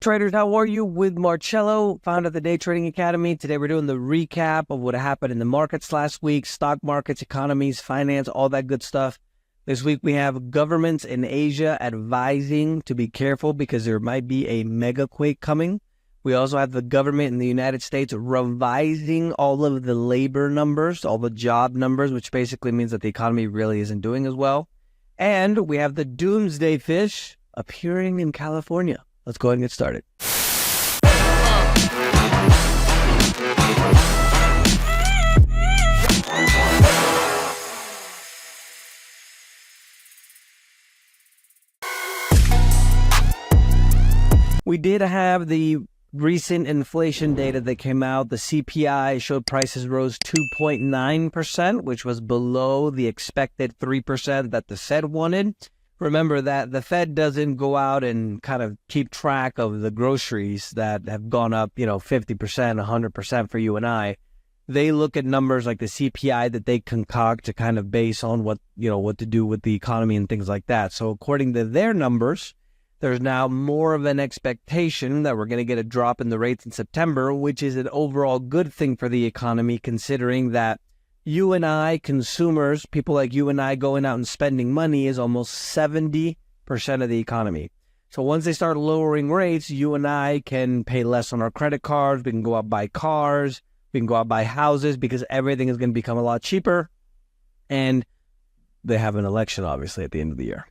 traders, how are you? With Marcello, founder of the Day Trading Academy. Today we're doing the recap of what happened in the markets last week, stock markets, economies, finance, all that good stuff. This week we have governments in Asia advising to be careful because there might be a mega quake coming. We also have the government in the United States revising all of the labor numbers, all the job numbers, which basically means that the economy really isn't doing as well. And we have the Doomsday Fish appearing in California. Let's go ahead and get started. We did have the recent inflation data that came out. The CPI showed prices rose 2.9%, which was below the expected 3% that the Fed wanted. Remember that the Fed doesn't go out and kind of keep track of the groceries that have gone up, 50%, 100% for you and I. They look at numbers like the CPI that they concoct to kind of base on what to do with the economy and things like that. So according to their numbers, there's now more of an expectation that we're going to get a drop in the rates in September, which is an overall good thing for the economy, considering that you and I, consumers, people like you and I going out and spending money is almost 70% of the economy. So once they start lowering rates, you and I can pay less on our credit cards. We can go out buy cars. We can go out buy houses because everything is going to become a lot cheaper. And they have an election, obviously, at the end of the year.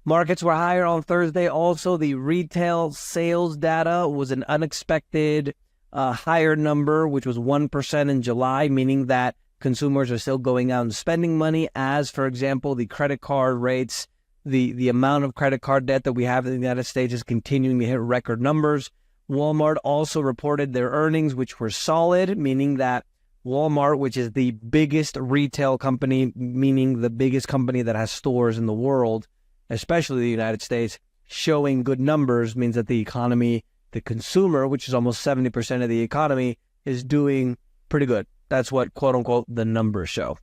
Markets were higher on Thursday. Also, the retail sales data was an unexpected higher number, which was 1% in July, meaning that consumers are still going out and spending money, as, for example, the credit card rates, the amount of credit card debt that we have in the United States is continuing to hit record numbers. Walmart also reported their earnings, which were solid, meaning that Walmart, which is the biggest retail company, meaning the biggest company that has stores in the world, especially the United States, showing good numbers means that the economy, the consumer, which is almost 70% of the economy, is doing pretty good. That's what, quote unquote, the numbers show.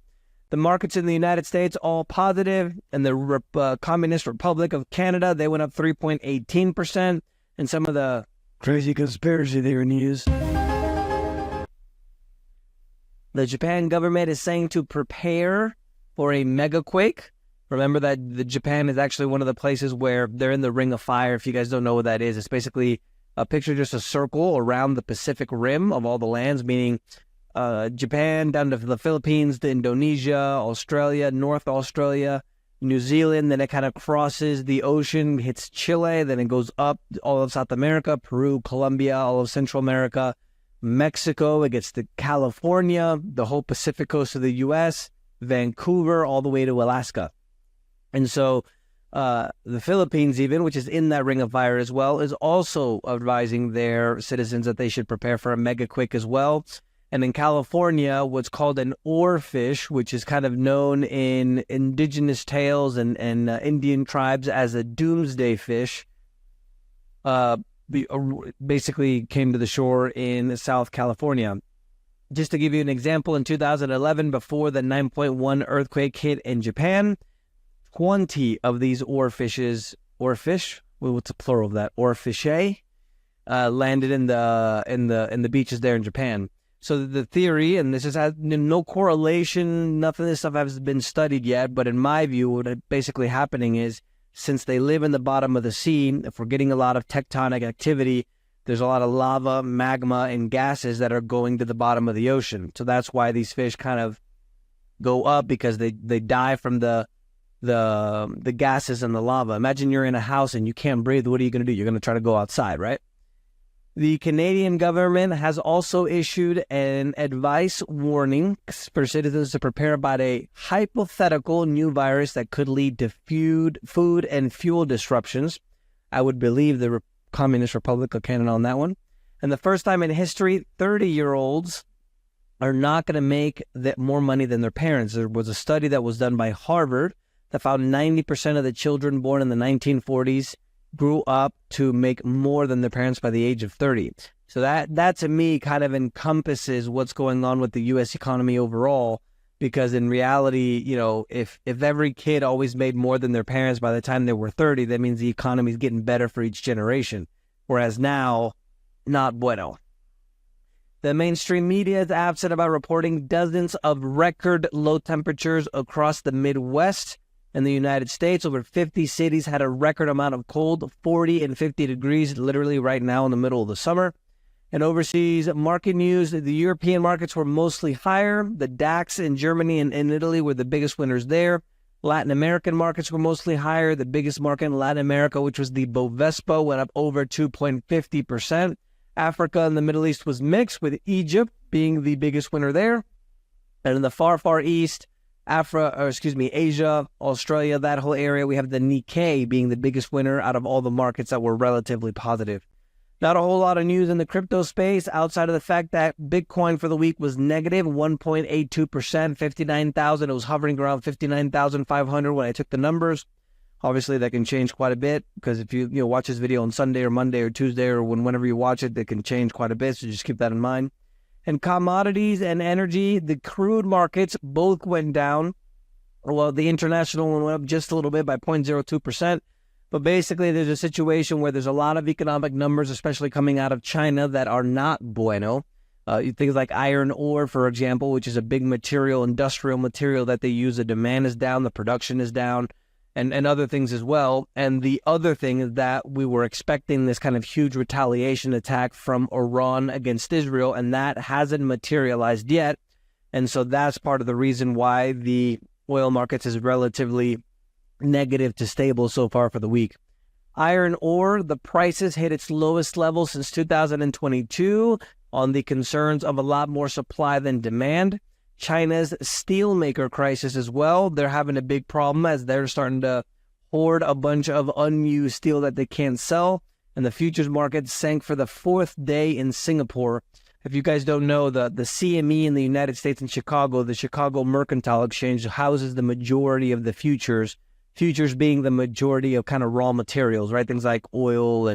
The markets in the United States, all positive. And the Communist Republic of Canada, they went up 3.18%. And some of the crazy conspiracy theory news. The Japan government is saying to prepare for a mega quake. Remember that the Japan is actually one of the places where they're in the Ring of Fire. If you guys don't know what that is, it's basically a picture, just a circle around the Pacific Rim of all the lands, meaning Japan down to the Philippines, to Indonesia, Australia, North Australia, New Zealand. Then it kind of crosses the ocean, hits Chile. Then it goes up all of South America, Peru, Colombia, all of Central America, Mexico. It gets to California, the whole Pacific coast of the U.S., Vancouver, all the way to Alaska. And so the Philippines, even, which is in that Ring of Fire as well, is also advising their citizens that they should prepare for a mega quake as well. And in California, what's called an oarfish, which is kind of known in indigenous tales and Indian tribes as a doomsday fish, basically came to the shore in South California. Just to give you an example, in 2011, before the 9.1 earthquake hit in Japan, 20 of these oarfish, what's the plural of that? Oarfishe, landed in the beaches there in Japan. So the theory, and this has no correlation, nothing of this stuff has been studied yet, but in my view, what is basically happening is, since they live in the bottom of the sea, if we're getting a lot of tectonic activity, there's a lot of lava, magma, and gases that are going to the bottom of the ocean. So that's why these fish kind of go up, because they die from the gases and the lava. Imagine you're in a house and you can't breathe. What are you going to do? You're going to try to go outside, right? The Canadian government has also issued an advice warning for citizens to prepare about a hypothetical new virus that could lead to food and fuel disruptions. I would believe the Communist Republic of Canada on that one. And the first time in history, 30-year-olds are not going to make more money than their parents. There was a study that was done by Harvard that found 90% of the children born in the 1940s grew up to make more than their parents by the age of 30. So that to me kind of encompasses what's going on with the U.S. economy overall, because in reality, if every kid always made more than their parents by the time they were 30, that means the economy is getting better for each generation. whereas now, not bueno. The mainstream media is absent about reporting dozens of record low temperatures across the Midwest and the United States. Over 50 cities had a record amount of cold, 40 and 50 degrees, literally right now in the middle of the summer. And overseas market news, the European markets were mostly higher. The DAX in Germany and in Italy were the biggest winners there. Latin American markets were mostly higher. The biggest market in Latin America, which was the Bovespa, went up over 2.50%. Africa and the Middle East was mixed, with Egypt being the biggest winner there. And in the far, far east, Asia, Australia, that whole area, we have the Nikkei being the biggest winner out of all the markets that were relatively positive. Not a whole lot of news in the crypto space outside of the fact that Bitcoin for the week was negative 1.82%, 59,000. It was hovering around 59,500 when I took the numbers. Obviously, that can change quite a bit because if you watch this video on Sunday or Monday or Tuesday or whenever you watch it, that can change quite a bit. So just keep that in mind. And commodities and energy, the crude markets both went down. Well, the international one went up just a little bit by 0.02%. But basically, there's a situation where there's a lot of economic numbers, especially coming out of China, that are not bueno. Things like iron ore, for example, which is a big material, industrial material that they use. The demand is down, the production is down. And other things as well. And the other thing is that we were expecting this kind of huge retaliation attack from Iran against Israel, and that hasn't materialized yet. And so that's part of the reason why the oil markets is relatively negative to stable so far for the week. Iron ore, the prices hit its lowest level since 2022 on the concerns of a lot more supply than demand. China's steelmaker crisis as well. They're having a big problem as they're starting to hoard a bunch of unused steel that they can't sell. And the futures market sank for the fourth day in Singapore. If you guys don't know, the CME in the United States in Chicago, the Chicago Mercantile Exchange, houses the majority of the futures. Futures being the majority of kind of raw materials, right? Things like oil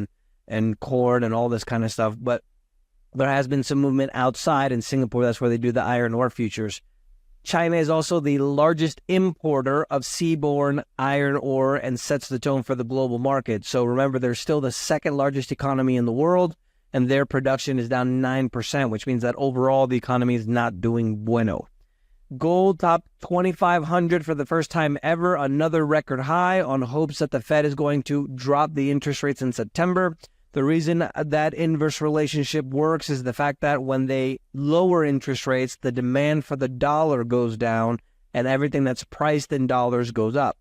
and corn and all this kind of stuff. But there has been some movement outside in Singapore. That's where they do the iron ore futures. China is also the largest importer of seaborne iron ore and sets the tone for the global market. So remember, they're still the second largest economy in the world, and their production is down 9%, which means that overall the economy is not doing bueno. Gold topped 2,500 for the first time ever, another record high on hopes that the Fed is going to drop the interest rates in September. The reason that inverse relationship works is the fact that when they lower interest rates, the demand for the dollar goes down and everything that's priced in dollars goes up.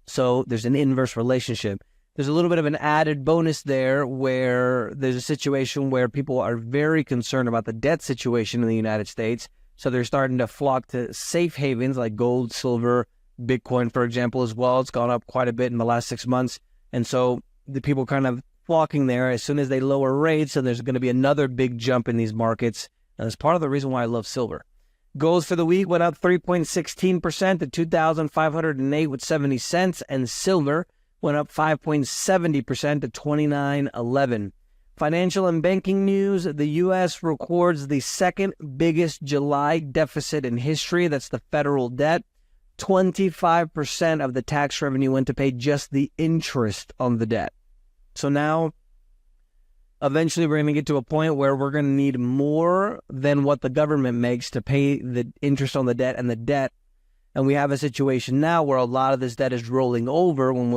So there's an inverse relationship. There's a little bit of an added bonus there where there's a situation where people are very concerned about the debt situation in the United States. So they're starting to flock to safe havens like gold, silver, Bitcoin, for example, as well. It's gone up quite a bit in the last 6 months. And so the people kind of flocking there as soon as they lower rates, and there's going to be another big jump in these markets. And that's part of the reason why I love silver. Gold for the week went up 3.16% to 2,508 with 70 cents, and silver went up 5.70% to 29.11. Financial and banking news, the U.S. records the second biggest July deficit in history. That's the federal debt. 25% of the tax revenue went to pay just the interest on the debt. So now, eventually we're going to get to a point where we're going to need more than what the government makes to pay the interest on the debt and the debt. And we have a situation now where a lot of this debt is rolling over when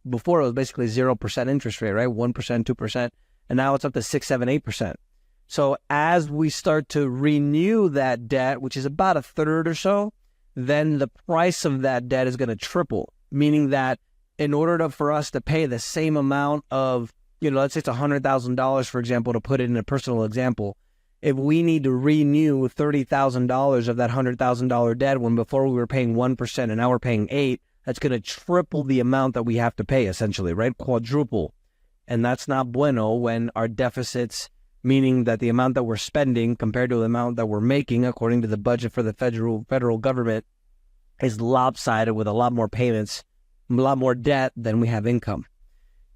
before it was basically 0% interest rate, right? 1%, 2%. And now it's up to 6, 7, 8%. So as we start to renew that debt, which is about a third or so, then the price of that debt is going to triple, meaning that in order for us to pay the same amount of, let's say it's $100,000, for example, to put it in a personal example, if we need to renew $30,000 of that $100,000 debt when before we were paying 1% and now we're paying 8%, that's going to triple the amount that we have to pay, essentially, right? Quadruple. And that's not bueno when our deficits, meaning that the amount that we're spending compared to the amount that we're making, according to the budget for the federal government, is lopsided with a lot more payments, a lot more debt than we have income.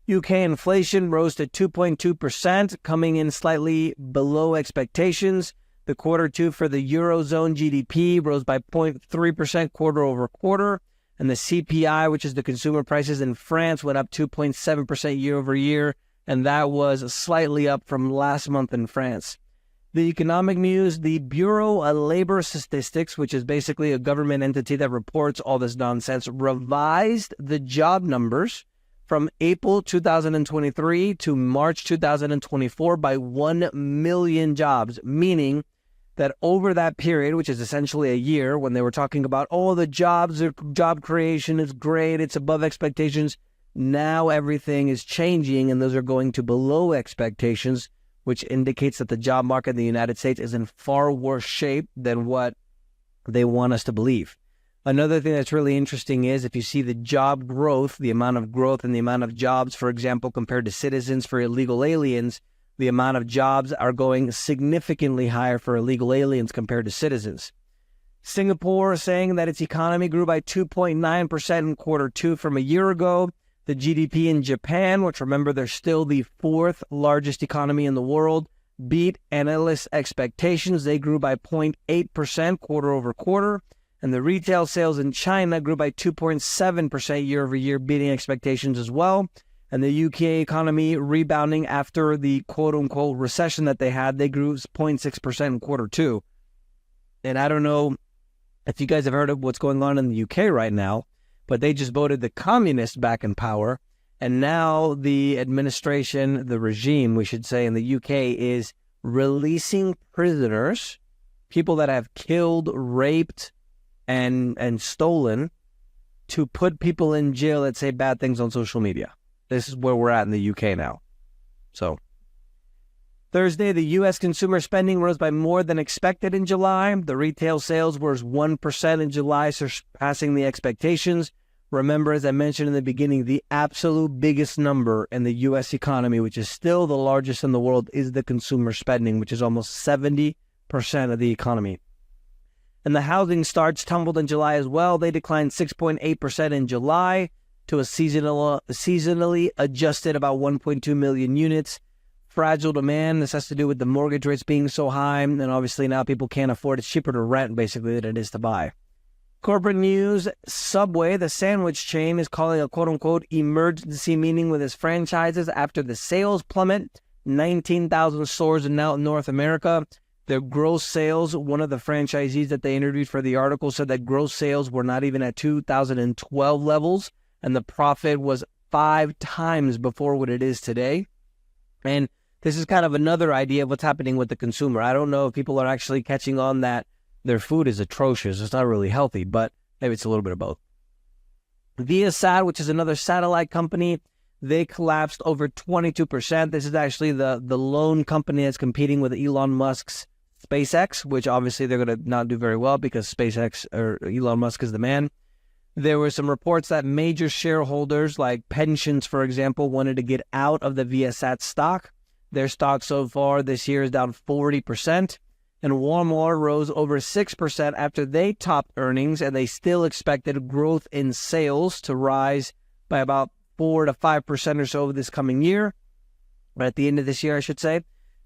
UK inflation rose to 2.2%, coming in slightly below expectations. The Q2 for the Eurozone GDP rose by 0.3% quarter over quarter. And the CPI, which is the consumer prices in France, went up 2.7% year over year. and that was slightly up from last month in France. The economic news, the Bureau of Labor Statistics, which is basically a government entity that reports all this nonsense, revised the job numbers from April 2023 to March 2024 by 1 million jobs, meaning that over that period, which is essentially a year, when they were talking about, oh, the job creation is great, it's above expectations, now everything is changing and those are going to below expectations, which indicates that the job market in the United States is in far worse shape than what they want us to believe. Another thing that's really interesting is if you see the job growth, the amount of growth and the amount of jobs, for example, compared to citizens for illegal aliens, the amount of jobs are going significantly higher for illegal aliens compared to citizens. Singapore saying that its economy grew by 2.9% in quarter two from a year ago. The GDP in Japan, which remember they're still the fourth largest economy in the world, beat analysts' expectations. They grew by 0.8% quarter over quarter. And the retail sales in China grew by 2.7% year over year, beating expectations as well. And the UK economy rebounding after the quote-unquote recession that they had, they grew 0.6% in quarter two. And I don't know if you guys have heard of what's going on in the UK right now, but they just voted the communists back in power. And now the administration, the regime, we should say, in the UK is releasing prisoners, people that have killed, raped, and stolen, to put people in jail that say bad things on social media. This is where we're at in the UK now. So Thursday, the U.S. consumer spending rose by more than expected in July. The retail sales were 1% in July, surpassing the expectations. Remember, as I mentioned in the beginning, the absolute biggest number in the U.S. economy, which is still the largest in the world, is the consumer spending, which is almost 70% of the economy. And the housing starts tumbled in July as well. They declined 6.8% in July to a seasonally adjusted about 1.2 million units. Fragile demand. This has to do with the mortgage rates being so high, and obviously now people can't afford it. It's cheaper to rent, basically, than it is to buy. Corporate news, Subway, the sandwich chain, is calling a quote-unquote emergency meeting with its franchises after the sales plummet. 19,000 stores in North America. Their gross sales, one of the franchisees that they interviewed for the article said that gross sales were not even at 2012 levels, and the profit was 5 times before what it is today. And this is kind of another idea of what's happening with the consumer. I don't know if people are actually catching on that their food is atrocious. It's not really healthy, but maybe it's a little bit of both. Viasat, which is another satellite company, they collapsed over 22%. This is actually the lone company that's competing with Elon Musk's SpaceX, which obviously they're going to not do very well because SpaceX or Elon Musk is the man. There were some reports that major shareholders like pensions, for example, wanted to get out of the Viasat stock. Their stock so far this year is down 40%. And Walmart rose over 6% after they topped earnings, and they still expected growth in sales to rise by about 4 to 5% or so this coming year, or at the end of this year, I should say.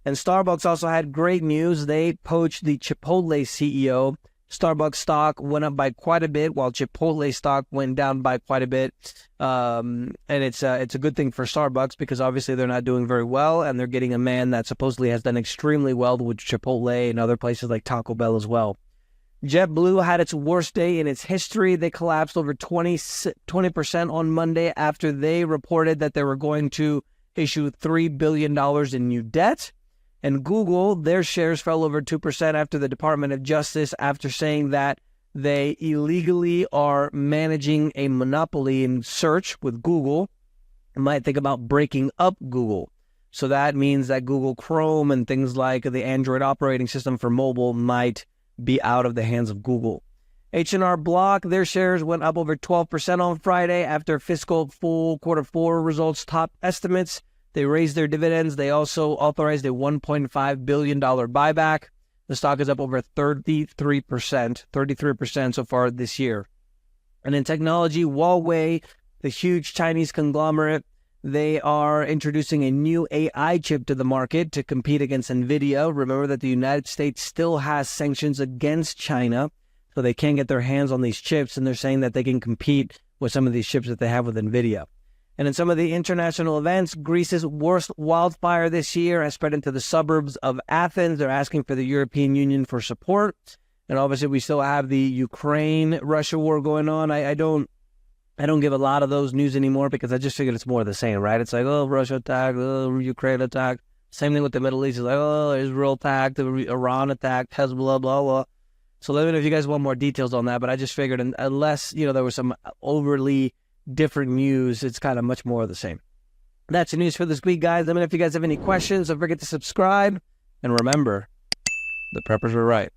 And Starbucks also had great news. They poached the Chipotle CEO. Starbucks stock went up by quite a bit, while Chipotle stock went down by quite a bit. And it's a good thing for Starbucks because obviously they're not doing very well, and they're getting a man that supposedly has done extremely well with Chipotle and other places like Taco Bell as well. JetBlue had its worst day in its history. They collapsed over 20% on Monday after they reported that they were going to issue $3 billion in new debt. And Google, their shares fell over 2% after the Department of Justice, after saying that they illegally are managing a monopoly in search with Google. You might think about breaking up Google. So that means that Google Chrome and things like the Android operating system for mobile might be out of the hands of Google. H&R Block, their shares went up over 12% on Friday after fiscal full quarter four results topped estimates. They raised their dividends. They also authorized a $1.5 billion buyback. The stock is up over 33% so far this year. And in technology, Huawei, the huge Chinese conglomerate, they are introducing a new AI chip to the market to compete against NVIDIA. Remember that the United States still has sanctions against China, so they can't get their hands on these chips, and they're saying that they can compete with some of these chips that they have with NVIDIA. And in some of the international events, Greece's worst wildfire this year has spread into the suburbs of Athens. They're asking for the European Union for support. And obviously, we still have the Ukraine-Russia war going on. I don't give a lot of those news anymore because I just figured it's more of the same, right? It's like, oh, Russia attacked, oh, Ukraine attacked. Same thing with the Middle East. It's like, oh, Israel attacked, Iran attacked, Hezbollah, blah, blah. So let me know if you guys want more details on that. But I just figured unless, there was some overly different news, it's kind of much more of the same. That's the news for this week, guys. Let me know if you guys have any questions. Don't forget to subscribe. And remember, the preppers were right.